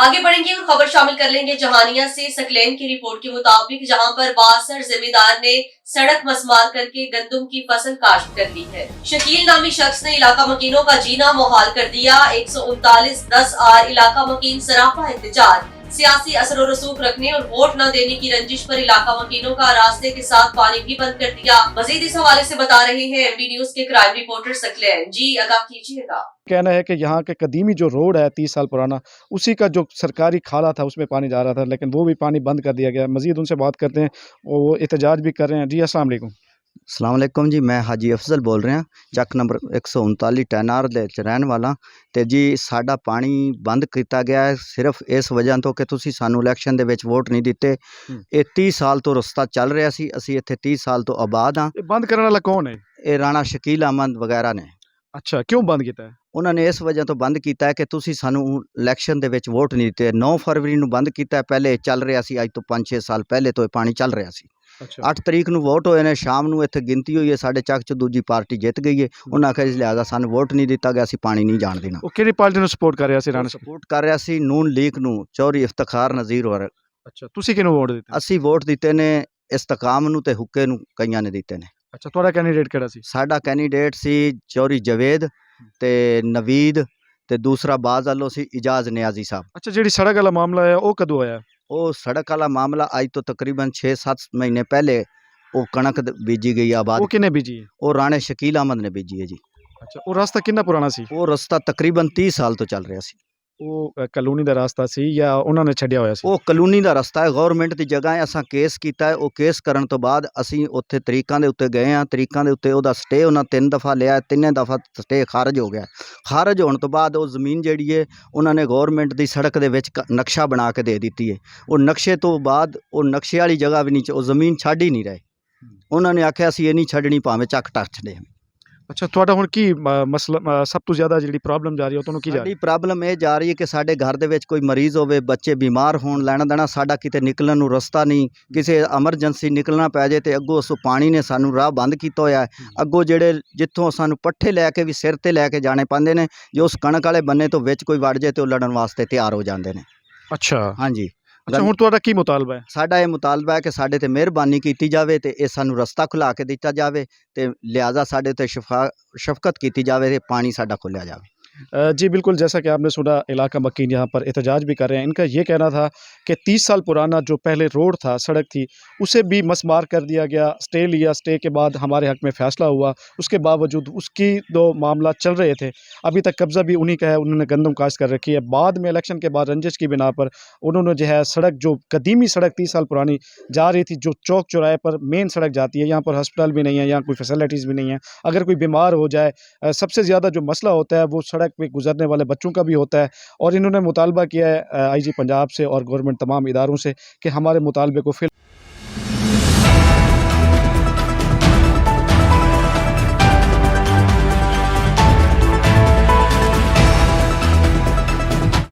आगे बढ़ेंगे और खबर शामिल कर लेंगे जहानिया से। सकलैन की रिपोर्ट के मुताबिक जहां पर 62 जिम्मेदार ने सड़क मसमार करके गंदम की फसल काश्त कर दी है। शकील नामी शख्स ने इलाका मकीनों का जीना मुहाल कर दिया। 139-10 आर इलाका मकीन सरापा एहतजाज। सियासी असर और रसूख रखने और वोट न देने की रंजिश पर इलाका मकीनों का रास्ते के साथ पानी भी बंद कर दिया। मजीद इस हवाले से बता रहे हैं एमबी न्यूज के क्राइम रिपोर्टर सकलैन। जी आगाह कीजिएगा। कहना है कि यहाँ के कदीमी जो रोड है 30 साल पुराना, उसी का जो सरकारी खाला था उसमें पानी जा रहा था, लेकिन वो भी पानी बंद कर दिया गया। मजीद उनसे बात करते हैं, वो एहतजाज भी कर रहे हैं। जी अस्सलाम वालेकुम। अस्सलाम वालेकुम जी, मैं हाजी अफजल बोल रहा ਚੱਕ ਨੰਬਰ 139 ਟੈਨਾਰ ਦੇ ਚ ਰਹਿਣ ਵਾਲਾ। ਤੇ ਜੀ ਸਾਡਾ ਪਾਣੀ ਬੰਦ ਕੀਤਾ ਗਿਆ ਹੈ ਸਿਰਫ ਇਸ ਵਜ੍ਹਾ ਤੋਂ ਕਿ ਤੁਸੀਂ ਸਾਨੂੰ ਇਲੈਕਸ਼ਨ ਦੇ ਵਿੱਚ ਵੋਟ ਨਹੀਂ ਦਿੱਤੇ। ਇਹ 30 ਸਾਲ ਤੋਂ ਰਸਤਾ ਚੱਲ ਰਿਹਾ ਸੀ, ਅਸੀਂ ਇੱਥੇ 30 ਸਾਲ ਤੋਂ ਆਬਾਦ ਹਾਂ। ਇਹ ਬੰਦ ਕਰਨ ਵਾਲਾ ਕੌਣ ਹੈ? ਇਹ ਰਾਣਾ ਸ਼ਕੀਲ ਅਹਿਮਦ ਵਗੈਰਾ ਨੇ। ਅੱਛਾ, ਕਿਉਂ ਬੰਦ ਕੀਤਾ ਹੈ? ਉਹਨਾਂ ਨੇ ਇਸ ਵਜ੍ਹਾ ਤੋਂ ਬੰਦ ਕੀਤਾ ਹੈ ਕਿ ਤੁਸੀਂ ਸਾਨੂੰ ਇਲੈਕਸ਼ਨ ਦੇ ਵਿੱਚ ਵੋਟ ਨਹੀਂ ਦਿੱਤੇ। 9 ਫਰਵਰੀ ਨੂੰ ਬੰਦ ਕੀਤਾ ਹੈ, ਪਹਿਲੇ ਚੱਲ ਰਿਹਾ ਸੀ, ਅੱਜ ਤੋਂ 5-6 ਸਾਲ ਪਹਿਲੇ ਤੋਂ ਇਹ ਪਾਣੀ ਚੱਲ ਰਿਹਾ ਸੀ। 8 ਤਰੀਕ ਨੂੰ ਵੋਟ ਹੋਏ ਨੇ, ਸ਼ਾਮ ਨੂੰ ਇੱਥੇ ਗਿਣਤੀ ਹੋਈ ਹੈ, ਸਾਡੇ ਚੱਕ 'ਚ ਦੂਜੀ ਪਾਰਟੀ ਜਿੱਤ ਗਈ ਹੈ। ਉਹਨਾਂ ਆਖਿਆ ਇਸ ਲਿਹਾਜ਼ਾ ਸਾਨੂੰ ਵੋਟ ਨਹੀਂ ਦਿੱਤਾ ਗਿਆ, ਅਸੀਂ ਪਾਣੀ ਨਹੀਂ ਜਾਣ ਦੇਣਾ। ਉਹ ਕਿਹੜੀ ਪਾਰਟੀ ਨੂੰ ਸਪੋਰਟ ਕਰ ਰਿਹਾ ਸੀ? ਰਾਣਾ ਸਪੋਰਟ ਕਰ ਰਿਹਾ ਸੀ ਨੂਨ ਲੀਗ ਨੂੰ, ਚੌਧਰੀ ਇਫਤਖਾਰ ਨਜ਼ੀਰ ਹੋਰ। ਅੱਛਾ, ਤੁਸੀਂ ਕਿਹਨੂੰ ਵੋਟ ਦਿੱਤੇ? ਅਸੀਂ ਵੋਟ ਦਿੱਤੇ ਨੇ ਇਸਤਕਾਮ ਨੂੰ ਤੇ ਹੁੱਕੇ ਨੂੰ, ਕਈਆਂ ਨੇ ਦਿੱਤੇ ਨੇ। ਅੱਛਾ, ਤੁਹਾਡਾ ਕੈਂਡੀਡੇਟ ਕਿਹੜਾ ਸੀ? ਸਾਡਾ ਕੈਂਡੀਡੇਟ ਸੀ ਚੌਧਰੀ ਜਵੇਦ ਤੇ ਨਵੀਦ ਤੇ ਦੂਸਰਾ ਬਾਜ਼ ਵੱਲੋਂ ਸੀ ਇਜਾਜ਼ ਨਿਆਜ਼ੀ ਸਾਹਿਬ। ਅੱਛਾ, ਜਿਹੜੀ ਸੜਕ ਵਾਲਾ ਮਾਮਲਾ ਹੈ ਉਹ ਕਦੋਂ ਆਇਆ? ਉਹ ਸੜਕ ਵਾਲਾ ਮਾਮਲਾ ਅੱਜ ਤੋਂ ਤਕਰੀਬਨ 6-7 ਮਹੀਨੇ ਪਹਿਲੇ ਉਹ ਕਣਕ ਬੀਜੀ ਗਈ ਆਬਾਦ। ਉਹ ਕਿਹਨੇ ਬੀਜੀ ਹੈ? ਉਹ ਰਾਣੇ ਸ਼ਕੀਲ ਅਹਿਮਦ ਨੇ ਬੀਜੀ ਹੈ ਜੀ। ਅੱਛਾ, ਉਹ ਰਸਤਾ ਕਿੰਨਾ ਪੁਰਾਣਾ ਸੀ? ਉਹ ਰਸਤਾ ਤਕਰੀਬਨ 30 ਸਾਲ ਤੋਂ ਚੱਲ ਰਿਹਾ ਸੀ। ਉਹ ਕਲੋਨੀ ਦਾ ਰਸਤਾ ਸੀ ਜਾਂ ਉਹਨਾਂ ਨੇ ਛੱਡਿਆ ਹੋਇਆ ਸੀ? ਉਹ ਕਲੋਨੀ ਦਾ ਰਸਤਾ ਹੈ, ਗਵਰਨਮੈਂਟ ਦੀ ਜਗ੍ਹਾ ਹੈ। ਅਸਾਂ ਕੇਸ ਕੀਤਾ ਹੈ, ਉਹ ਕੇਸ ਕਰਨ ਤੋਂ ਬਾਅਦ ਅਸੀਂ ਉੱਥੇ ਤਰੀਕਾਂ ਦੇ ਉੱਤੇ ਗਏ ਹਾਂ। ਤਰੀਕਾਂ ਦੇ ਉੱਤੇ ਉਹਦਾ ਸਟੇ ਉਹਨਾਂ 3 ਦਫਾ ਲਿਆ, 3 ਦਫਾ ਸਟੇ ਖਾਰਜ ਹੋ ਗਿਆ। ਖਾਰਜ ਹੋਣ ਤੋਂ ਬਾਅਦ ਉਹ ਜ਼ਮੀਨ ਜਿਹੜੀ ਹੈ ਉਹਨਾਂ ਨੇ ਗਵਰਨਮੈਂਟ ਦੀ ਸੜਕ ਦੇ ਵਿੱਚ ਨਕਸ਼ਾ ਬਣਾ ਕੇ ਦੇ ਦਿੱਤੀ ਹੈ। ਉਹ ਨਕਸ਼ੇ ਤੋਂ ਬਾਅਦ ਉਹ ਨਕਸ਼ੇ ਵਾਲੀ ਜਗ੍ਹਾ ਵੀ ਨਹੀਂ, ਉਹ ਜ਼ਮੀਨ ਛੱਡ ਹੀ ਨਹੀਂ ਰਹੇ। ਉਹਨਾਂ ਨੇ ਆਖਿਆ ਅਸੀਂ ਇਹ ਨਹੀਂ ਛੱਡਣੀ, ਭਾਵੇਂ ਚੱਕ ਟੱਚ ਦੇ। ਅੱਛਾ, ਤੁਹਾਡਾ ਹੁਣ ਕੀ ਮਸਲਾ, ਸਭ ਤੋਂ ਜ਼ਿਆਦਾ ਜਿਹੜੀ ਪ੍ਰੋਬਲਮ ਜਾ ਰਹੀ ਹੈ ਉਹ ਤੁਹਾਨੂੰ ਕੀ ਜਾ ਰਹੀ? ਸਾਡੀ ਪ੍ਰੋਬਲਮ ਇਹ ਜਾ ਰਹੀ ਹੈ ਕਿ ਸਾਡੇ ਘਰ ਦੇ ਵਿੱਚ ਕੋਈ ਮਰੀਜ਼ ਹੋਵੇ, ਬੱਚੇ ਬਿਮਾਰ ਹੋਣ, ਲੈਣਾ ਦੇਣਾ ਸਾਡਾ ਕਿਤੇ ਨਿਕਲਣ ਨੂੰ ਰਸਤਾ ਨਹੀਂ। ਕਿਸੇ ਐਮਰਜੈਂਸੀ ਨਿਕਲਣਾ ਪੈ ਜਾਏ ਤੇ ਅੱਗੋਂ ਉਸ ਪਾਣੀ ਨੇ ਸਾਨੂੰ ਰਾਹ ਬੰਦ ਕੀਤਾ ਹੋਇਆ ਹੈ। ਅੱਗੋਂ ਜਿਹੜੇ ਜਿੱਥੋਂ ਸਾਨੂੰ ਪੱਠੇ ਲੈ ਕੇ ਵੀ ਸਿਰ ਤੇ ਲੈ ਕੇ ਜਾਣੇ ਪੈਂਦੇ ਨੇ, ਜੋ ਉਸ ਕਣਕ ਵਾਲੇ ਬੰਨੇ ਤੋਂ ਵਿੱਚ ਕੋਈ ਵੜ ਜਾਏ ਤੇ ਉਹ ਲੜਨ ਵਾਸਤੇ ਤਿਆਰ ਹੋ ਜਾਂਦੇ ਨੇ। ਅੱਛਾ ਹਾਂਜੀ। ਅੱਛਾ, ਹੁਣ ਤੁਹਾਡਾ ਕੀ ਮੁਤਾਲਬਾ ਹੈ? ਸਾਡਾ ਇਹ ਮੁਤਾਲਬਾ ਹੈ ਕਿ ਸਾਡੇ ਤੇ ਮਿਹਰਬਾਨੀ ਕੀਤੀ ਜਾਵੇ ਤੇ ਇਹ ਸਾਨੂੰ ਰਸਤਾ ਖੁਲਾ ਕੇ ਦਿੱਤਾ ਜਾਵੇ ਤੇ ਲਿਹਾਜ਼ਾ ਸਾਡੇ ਤੇ शफकत की जाए ते पानी साडा खोलिया जाए। जी बिल्कुल, जैसा कि आपने सुना, इलाका मकीन यहाँ पर एहतजाज भी कर रहे हैं। इनका ये कहना था कि 30 साल पुराना जो पहले रोड था, सड़क थी, उसे भी मसमार कर दिया गया। स्टे लिया, स्टे के बाद हमारे हक़ में फ़ैसला हुआ, उसके बावजूद उसकी दो मामला चल रहे थे। अभी तक कब्ज़ा भी उन्हीं का है, उन्होंने गंदम काश्त कर रखी है। बाद में इलेक्शन के बाद रंजिश की बिना पर उन्होंने जो है सड़क, जो कदीमी सड़क 30 साल पुरानी जा रही थी, जो चौक चौराहे पर मेन सड़क जाती है, यहाँ पर हॉस्पिटल भी नहीं है, यहाँ कोई फैसिलिटीज़ भी नहीं है। अगर कोई बीमार हो जाए, सबसे ज़्यादा जो मसला होता है वो सड़क पे गुजरने वाले बच्चों का भी होता है। और इन्होंने मुतालबा किया है आईजी पंजाब से और गवर्नमेंट तमाम इदारों से कि हमारे मुतालबे को फिल